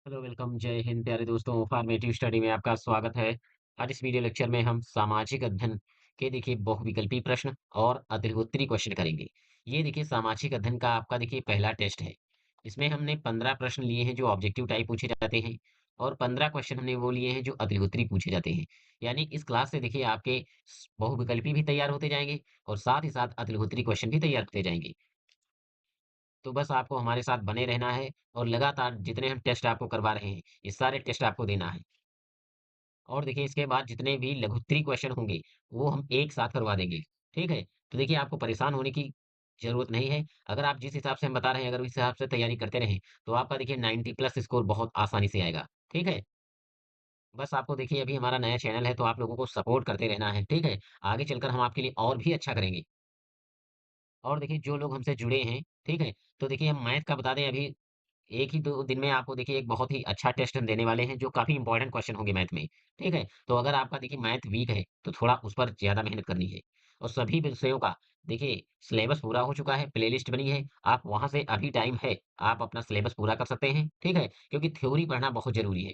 Hello welcome जय हिंद प्यारे दोस्तों फॉर्मेटिव स्टडी में आपका स्वागत है। आज इस वीडियो लेक्चर में हम सामाजिक अध्ययन के देखिए बहुविकल्पी प्रश्न और अतिरिक्तरी क्वेश्चन करेंगे। ये देखिए सामाजिक अध्ययन का आपका देखिए पहला टेस्ट है। इसमें हमने 15 प्रश्न लिए हैं जो ऑब्जेक्टिव टाइप पूछे जाते हैं और 15 क्वेश्चन हमने वो लिए हैं जो अतिरिक्तरी पूछे जाते हैं। यानी इस क्लास से देखिए आपके बहुविकल्पी भी तैयार होते जाएंगे और साथ ही साथ अतिरिक्तरी क्वेश्चन भी तैयार होते जाएंगे। तो बस आपको हमारे साथ बने रहना है और लगातार जितने हम टेस्ट आपको करवा रहे हैं, ये सारे टेस्ट आपको देना है। और देखिए इसके बाद जितने भी लघुत्तरी क्वेश्चन होंगे, वो हम एक साथ करवा देंगे, ठीक है? तो देखिए आपको परेशान होने की ज़रूरत नहीं है। अगर आप जिस हिसाब से हम बता रहे हैं, अगर उस हिसाब से तैयारी करते रहें, तो आपका देखिए 90 प्लस स्कोर बहुत आसानी से आएगा, ठीक है? बस आपको देखिए अभी हमारा नया चैनल है, तो आप लोगों को सपोर्ट करते रहना है, ठीक है? आगे चलकर हम आपके लिए और भी अच्छा करेंगे। और देखिए जो लोग हमसे जुड़े हैं, ठीक है? तो देखिए हम मैथ का बता दें अभी 1 ही 2 दिन में आपको देखिए एक बहुत ही अच्छा टेस्ट हम देने वाले हैं, जो काफ़ी इंपॉर्टेंट क्वेश्चन होंगे मैथ में, ठीक है? तो अगर आपका देखिए मैथ वीक है, तो थोड़ा उस पर ज़्यादा मेहनत करनी है। और सभी विषयों का देखिए सिलेबस पूरा हो चुका है, प्लेलिस्ट बनी है, आप वहाँ से अभी टाइम है, आप अपना सिलेबस पूरा कर सकते हैं, ठीक है? क्योंकि थ्योरी पढ़ना बहुत ज़रूरी है।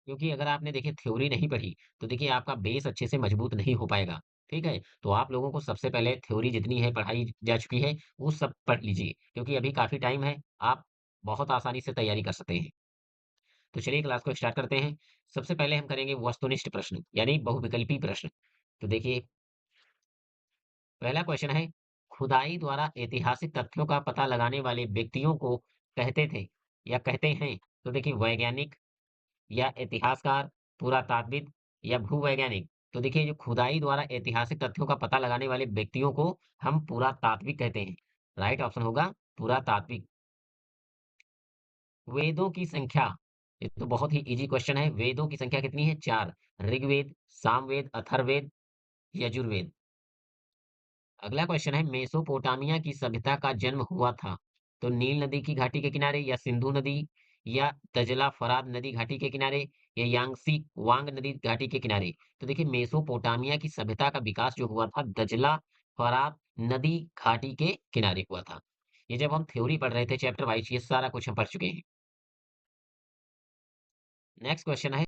क्योंकि अगर आपने देखिए थ्योरी नहीं पढ़ी, तो देखिए आपका बेस अच्छे से मजबूत नहीं हो पाएगा, ठीक है? तो आप लोगों को सबसे पहले थ्योरी जितनी है पढ़ाई जा चुकी है, वो सब पढ़ लीजिए, क्योंकि अभी काफ़ी टाइम है, आप बहुत आसानी से तैयारी कर सकते हैं। तो चलिए क्लास को स्टार्ट करते हैं। सबसे पहले हम करेंगे वस्तुनिष्ठ प्रश्न, यानी बहुविकल्पी प्रश्न। तो देखिए पहला क्वेश्चन है, खुदाई द्वारा ऐतिहासिक तथ्यों का पता लगाने वाले व्यक्तियों को कहते थे या कहते हैं? तो देखिए वैज्ञानिक या इतिहासकार, पुरातात्विद या भूवैज्ञानिक। तो देखिए जो खुदाई द्वारा ऐतिहासिक तथ्यों का पता लगाने वाले व्यक्तियों को हम पुरातात्विक कहते हैं। राइट ऑप्शन होगा पुरातात्विक। वेदों की संख्या, ये तो बहुत ही इजी क्वेश्चन है। वेदों की संख्या कितनी है? 4। ऋग्वेद, सामवेद, अथर्ववेद, यजुर्वेद। अगला क्वेश्चन है, मेसोपोटामिया की सभ्यता का जन्म हुआ था तो नील नदी की घाटी के किनारे या सिंधु नदी या दजला फरात नदी घाटी के किनारे या यांगसी वांग नदी घाटी के किनारे? तो देखिए मेसोपोटामिया की सभ्यता का विकास जो हुआ था दजला फरात नदी घाटी के किनारे हुआ था। ये जब हम थ्योरी पढ़ रहे थे चैप्टर वाइज, ये सारा कुछ हम पढ़ चुके हैं। नेक्स्ट क्वेश्चन है,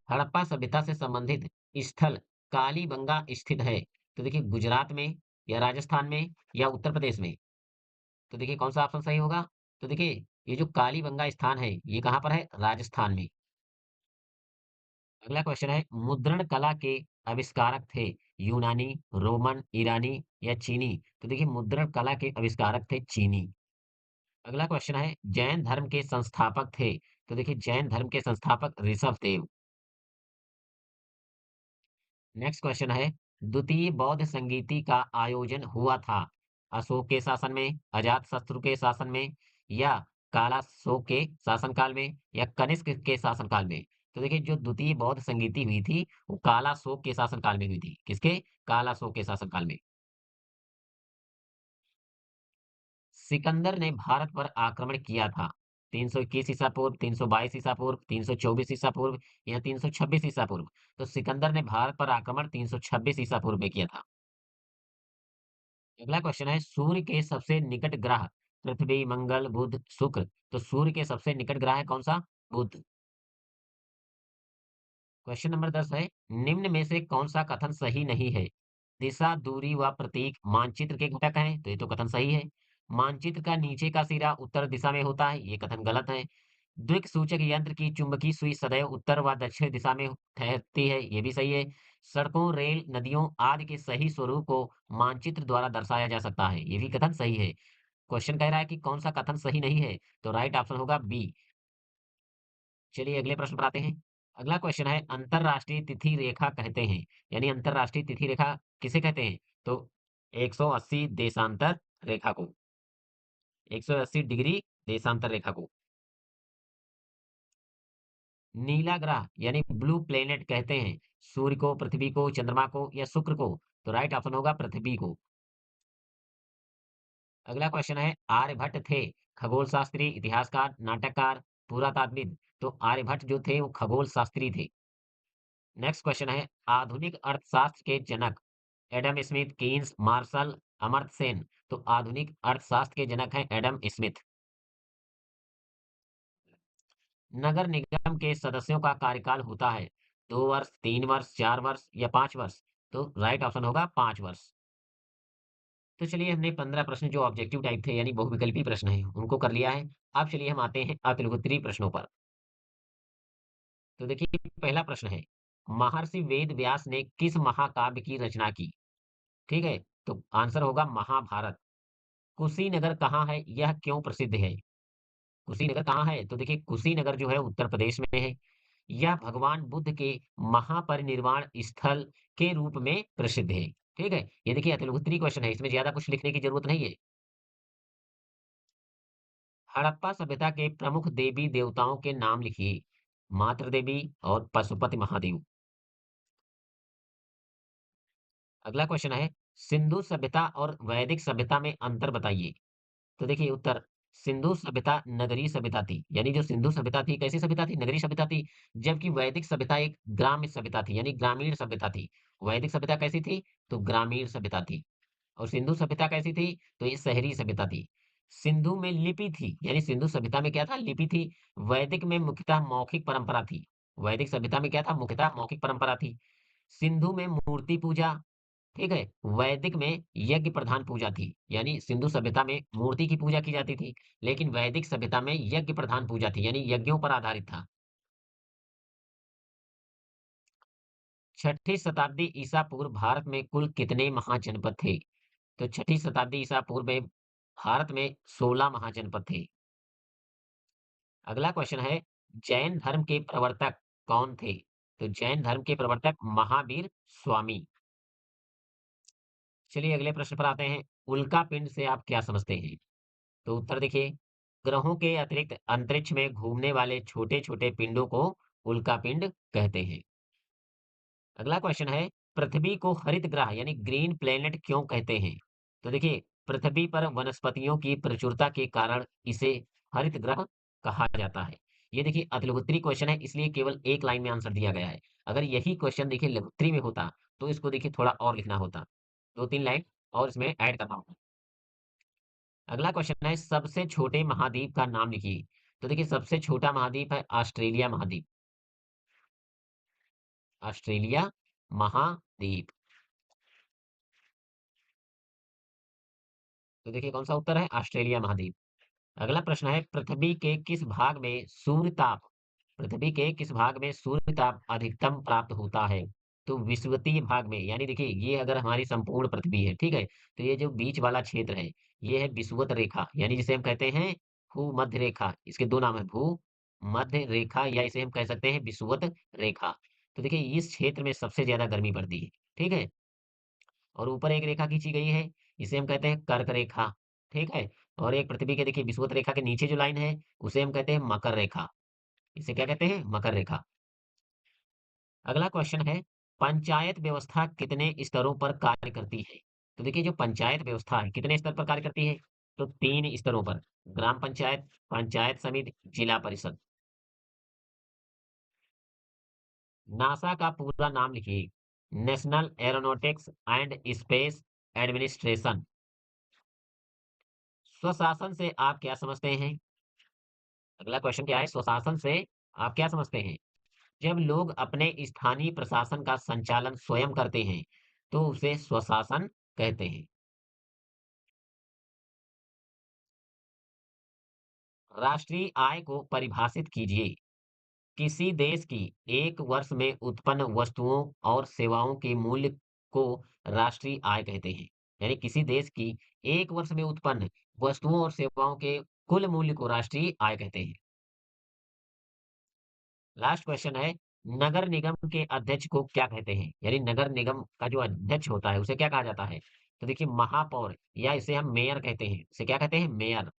हड़प्पा सभ्यता से संबंधित स्थल कालीबंगा स्थित है? तो देखिए गुजरात में या राजस्थान में या उत्तर प्रदेश में? तो देखिए कौन सा ऑप्शन सही होगा? तो देखिए ये जो कालीबंगा स्थान है, ये कहाँ पर है? राजस्थान में। अगला क्वेश्चन है, मुद्रण कला के आविष्कारक थे यूनानी, रोमन, ईरानी या चीनी? तो देखिए मुद्रण कला के आविष्कारक थे चीनी। अगला क्वेश्चन है, जैन धर्म के संस्थापक थे? तो देखिए जैन धर्म के संस्थापक ऋषभ देव। नेक्स्ट क्वेश्चन है, द्वितीय बौद्ध संगीति का आयोजन हुआ था अशोक के शासन में, अजातशत्रु के शासन में या कालाशोक के शासनकाल में या कनिष्क के शासनकाल में? तो देखिए जो द्वितीय बौद्ध संगीति हुई थी वो कालाशोक के शासनकाल में हुई थी। किसके? कालाशोक के शासनकाल में। सिकंदर ने भारत पर आक्रमण किया था 321 ईसा पूर्व, 322 ईसा पूर्व, 324 ईसा पूर्व या 326 ईसा पूर्व? तो सिकंदर ने भारत पर आक्रमण 326 ईसा पूर्व में किया था। अगला क्वेश्चन है, सूर्य के सबसे निकट ग्रह पृथ्वी, मंगल, बुध, शुक्र? तो सूर्य के सबसे निकट ग्रह है कौन सा? बुध। क्वेश्चन नंबर 10 है, निम्न में से कौन सा कथन सही नहीं है? दिशा, दूरी व प्रतीक मानचित्र के घटक हैं, तो ये तो कथन सही है। मानचित्र का नीचे का सिरा उत्तर दिशा में होता है, ये कथन गलत है। द्विक सूचक यंत्र की चुंबकीय सुई सदैव उत्तर व दक्षिण दिशा में ठहरती है, ये भी सही है। सड़कों, रेल, नदियों आदि के सही स्वरूप को मानचित्र द्वारा दर्शाया जा सकता है, ये भी कथन सही है। क्वेश्चन कह रहा है कि कौन सा कथन सही नहीं है, तो राइट ऑप्शन होगा बी। चलिए अगले प्रश्न पर आते हैं। अगला क्वेश्चन है, अंतरराष्ट्रीय तिथि रेखा कहते हैं, यानी अंतरराष्ट्रीय तिथि रेखा किसे कहते हैं? तो 180 देशांतर रेखा को, 180 डिग्री देशांतर रेखा को। नीला ग्रह यानी ब्लू प्लेनेट कहते हैं सूर्य को, पृथ्वी को, चंद्रमा को या शुक्र को? तो राइट ऑप्शन होगा पृथ्वी को। अगला क्वेश्चन है, आर्यभट्ट थे खगोल शास्त्री, इतिहासकार, नाटककार, पुरातात्विद? तो आर्यभट्ट जो थे वो खगोल शास्त्री थे। नेक्स्ट क्वेश्चन है, आधुनिक अर्थशास्त्र के जनक Adam Smith, Keynes, Marshall, Amartya Sen? तो आधुनिक अर्थशास्त्र के जनक हैं एडम स्मिथ। नगर निगम के सदस्यों का कार्यकाल होता है 2 वर्ष, 3 वर्ष, 4 वर्ष या 5 वर्ष? तो राइट ऑप्शन होगा 5 वर्ष। तो चलिए हमने 15 प्रश्न जो ऑब्जेक्टिव टाइप थे यानी बहुविकल्पी प्रश्न हैं, उनको कर लिया है। अब चलिए हम आते हैं अतिविस्तृत प्रश्नों पर। तो देखिए पहला प्रश्न है, महर्षि वेद व्यास ने किस महाकाव्य की रचना की? ठीक है, तो आंसर होगा महाभारत। कुशीनगर कहाँ है? यह क्यों प्रसिद्ध है? कुशीनगर कहाँ है? तो देखिए कुशीनगर जो है उत्तर प्रदेश में है। यह भगवान बुद्ध के महापरिनिर्वाण स्थल के रूप में प्रसिद्ध है। ठीक है, ये देखिए अतिउत्तरी क्वेश्चन है, इसमें ज्यादा कुछ लिखने की जरूरत नहीं है। हड़प्पा सभ्यता के प्रमुख देवी देवताओं के नाम लिखिए। मातृ देवी और पशुपति महादेव। अगला क्वेश्चन है, सिंधु सभ्यता और वैदिक सभ्यता में अंतर बताइए। तो देखिए उत्तर, सिंधु सभ्यता नगरीय सभ्यता थी, यानी जो सिंधु सभ्यता थी कैसी सभ्यता थी? नगरीय सभ्यता थी। जबकि वैदिक सभ्यता एक ग्राम्य सभ्यता थी, यानी ग्रामीण सभ्यता थी। वैदिक सभ्यता कैसी थी? तो ग्रामीण सभ्यता थी। और सिंधु सभ्यता कैसी थी? तो ये शहरी सभ्यता थी। सिंधु में लिपि थी, यानी सिंधु सभ्यता में क्या था? लिपि थी। वैदिक में मुख्यतः मौखिक परंपरा थी। वैदिक सभ्यता में क्या था? मुख्यतः मौखिक परंपरा थी। सिंधु में मूर्ति पूजा, ठीक है। वैदिक में यज्ञ प्रधान पूजा थी, यानी सिंधु सभ्यता में मूर्ति की पूजा की जाती थी, लेकिन वैदिक सभ्यता में यज्ञ प्रधान पूजा थी, यानी यज्ञों पर आधारित था। छठी शताब्दी ईसा पूर्व भारत में कुल कितने महाजनपद थे? तो छठी शताब्दी ईसा पूर्व में भारत में 16 महाजनपद थे। अगला क्वेश्चन है, जैन धर्म के प्रवर्तक कौन थे? तो जैन धर्म के प्रवर्तक महावीर स्वामी। चलिए अगले प्रश्न पर आते हैं। उल्का पिंड से आप क्या समझते हैं? तो उत्तर देखिए, ग्रहों के अतिरिक्त अंतरिक्ष में घूमने वाले छोटे-छोटे पिंडों को उल्कापिंड कहते हैं। अगला क्वेश्चन है, पृथ्वी को हरित ग्रह यानी ग्रीन प्लेनेट क्यों कहते हैं? तो देखिए, पृथ्वी पर वनस्पतियों की प्रचुरता के कारण इसे हरित ग्रह कहा जाता है। ये देखिए अतिलघुत्तरी क्वेश्चन है, इसलिए केवल एक लाइन में आंसर दिया गया है। अगर यही क्वेश्चन देखिए लघुत्तरी में होता, तो इसको देखिए थोड़ा और लिखना होता। 2-3 लाइन और इसमें ऐड करना होता। अगला क्वेश्चन है, सबसे छोटे महाद्वीप का नाम लिखिए। तो देखिए सबसे छोटा महाद्वीप है ऑस्ट्रेलिया महाद्वीप। ऑस्ट्रेलिया महाद्वीप। तो देखिए कौन सा उत्तर है? ऑस्ट्रेलिया महाद्वीप। अगला प्रश्न है, पृथ्वी के किस भाग में सूर्य ताप अधिकतम प्राप्त होता है? तो विषुवतीय भाग में, यानी देखिए ये अगर हमारी संपूर्ण पृथ्वी है, ठीक है, तो ये जो बीच वाला क्षेत्र है, ये है विषुवत रेखा, यानी जिसे हम कहते हैं भूमध्य रेखा। इसके दो नाम है, भू मध्य रेखा, या इसे हम कह सकते हैं विषुवत रेखा। तो देखिए इस क्षेत्र में सबसे ज्यादा गर्मी पड़ती है, ठीक है। और ऊपर एक रेखा खींची गई है, इसे हम कहते हैं कर्क रेखा, ठीक है। और एक पृथ्वी के देखिए विषुवत रेखा के नीचे जो लाइन है, उसे हम कहते हैं मकर रेखा। इसे क्या कहते हैं? मकर रेखा। अगला क्वेश्चन है, पंचायत व्यवस्था कितने स्तरों पर कार्य करती है? तो देखिए जो पंचायत व्यवस्था है कितने स्तर पर कार्य करती है? तो 3 स्तरों पर, ग्राम पंचायत, पंचायत समिति, जिला परिषद। नासा का पूरा नाम लिखिए। National aeronautics and space administration. स्वशासन से आप क्या समझते हैं? अगला क्वेश्चन क्या है, स्वशासन से आप क्या समझते हैं? जब लोग अपने स्थानीय प्रशासन का संचालन स्वयं करते हैं, तो उसे स्वशासन कहते हैं। राष्ट्रीय आय को परिभाषित कीजिए। किसी देश की एक वर्ष में उत्पन्न वस्तुओं और सेवाओं के मूल्य को राष्ट्रीय आय कहते हैं। यानी किसी देश की एक वर्ष में उत्पन्न वस्तुओं और सेवाओं के कुल मूल्य को राष्ट्रीय आय कहते हैं। लास्ट क्वेश्चन है, नगर निगम के अध्यक्ष को क्या कहते हैं? यानी नगर निगम का जो अध्यक्ष होता है उसे क्या कहा जाता है? तो देखिए महापौर, या इसे हम मेयर कहते हैं। इसे क्या कहते हैं? मेयर।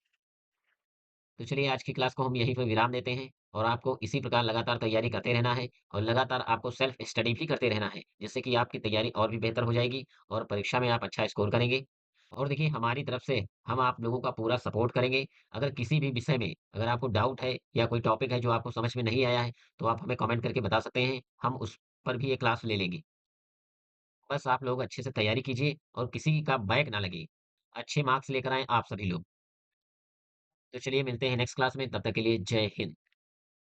तो चलिए आज की क्लास को हम यहीं पर विराम देते हैं, और आपको इसी प्रकार लगातार तैयारी करते रहना है, और लगातार आपको सेल्फ स्टडी भी करते रहना है, जिससे कि आपकी तैयारी और भी बेहतर हो जाएगी और परीक्षा में आप अच्छा स्कोर करेंगे। और देखिए हमारी तरफ से हम आप लोगों का पूरा सपोर्ट करेंगे। अगर किसी भी विषय में अगर आपको डाउट है या कोई टॉपिक है जो आपको समझ में नहीं आया है, तो आप हमें कमेंट करके बता सकते हैं। हम उस पर भी एक क्लास ले लेंगे। बस आप लोग अच्छे से तैयारी कीजिए और किसी का बैक ना लगे। अच्छे मार्क्स लेकर आएँ आप सभी लोग। तो चलिए मिलते हैं नेक्स्ट क्लास में, तब तक के लिए जय हिंद।